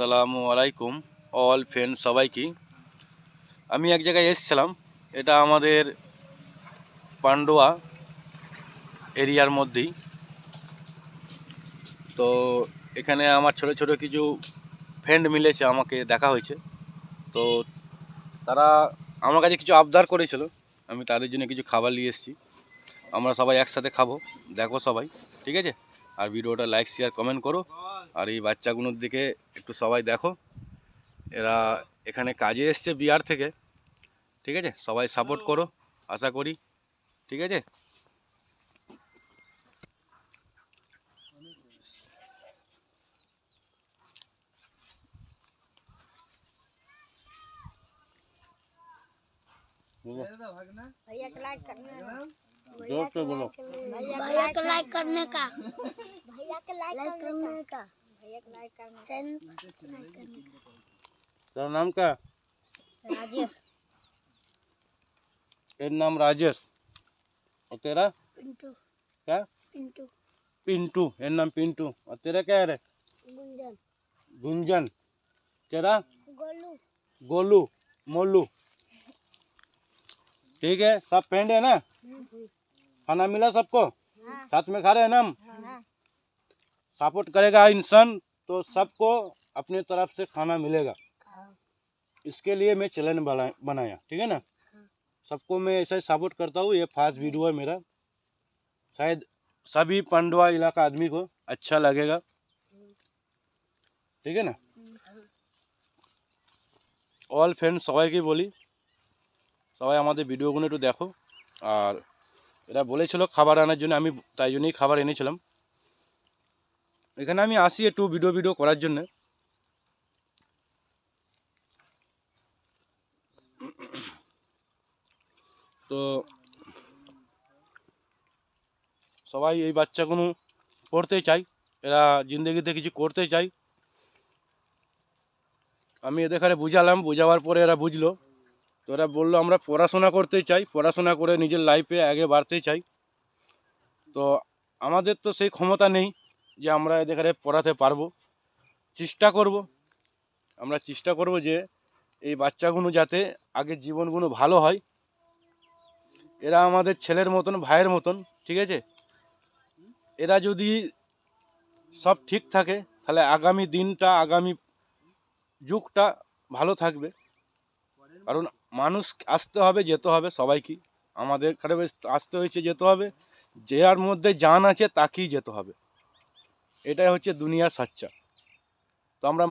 আসসালামু আলাইকুম all friend সবাইকে। আমি এক জায়গায় এসেছিলাম, এটা আমাদের পান্ডুয়া এরিয়ার মধ্যেই। তো এখানে আমার ছোট ছোট কিছু ফ্রেন্ড মিলেছে, আমাকে দেখা হয়েছে। তো তারা আমার কাছে কিছু আবদার করেছিল, আমি তাদের জন্য কিছু খাবার নিয়ে এসেছি। আমরা সবাই একসাথে খাবো, দেখো সবাই, ঠিক আছে? আর ভিডিওটা লাইক শেয়ার কমেন্ট করো। আর এই বাচ্চাগুলোর দিকে একটু সবাই দেখো, এরা এখানে কাজে এসছে বিহার থেকে, ঠিক আছে? সবাই সাপোর্ট করো আশা করি, ঠিক আছে? भैया को लाइक करने का, जोर से बोलो। भैया को लाइक करने का, भैया को लाइक करने का, भैया को लाइक करने का। तेरा नाम क्या है? राजेश। तेरा नाम राजेश और तेरा पिंटू। क्या? पिंटू। पिंटू, मेरा नाम पिंटू। और तेरा क्या है रे? गुंजन। गुंजन। तेरा? गोलू। गोलू, मोलू। ठीक है, सब फ्रेंड है ना? खाना मिला सबको? हाँ। साथ में खा रहे हैं ना हम? हाँ। सपोर्ट करेगा इंसान तो सबको अपने तरफ से खाना मिलेगा। इसके लिए मैं चैनल बनाया, ठीक है ना? सबको मैं ऐसा ही सपोर्ट करता हूँ। ये फास्ट वीडियो है मेरा, शायद सभी पांडवा इलाका आदमी को अच्छा लगेगा, ठीक है ना? অল ফ্রেন্ড সবাইকে বলি, সবাই আমাদের ভিডিওগুলো একটু দেখো। আর এরা বলেছিল খাবার আনার জন্য, আমি তাই জন্যই খাবার এনেছিলাম। এখানে আমি আসি একটু ভিডিও করার জন্য। তো সবাই এই বাচ্চাগুলো পড়তে চাই, এরা জিন্দগিতে কিছু করতে চাই। আমি এদের বুঝালাম, বোঝাবার পরে এরা বুঝলো। তো এরা বললো আমরা পড়াশোনা করতে চাই, পড়াশোনা করে নিজের লাইফে আগে বাড়তে চাই। তো আমাদের তো সেই ক্ষমতা নেই যে আমরা এদের পড়াতে পারবো। আমরা চেষ্টা করব যে এই বাচ্চাগুলো যাতে আগের জীবনগুলো ভালো হয়। এরা আমাদের ছেলের মতন, ভাইয়ের মতন, ঠিক আছে? এরা যদি সব ঠিক থাকে তাহলে আগামী দিনটা, আগামী যুগটা ভালো থাকবে। কারণ মানুষ আসতে হবে, যেতে হবে সবাইকে। আমাদের আসতে হয়েছে, যেতে হবে। যার মধ্যে জান আছে তাকেই যেতে হবে। এটাই হচ্ছে দুনিয়ার সাচ্চা। তো আমরা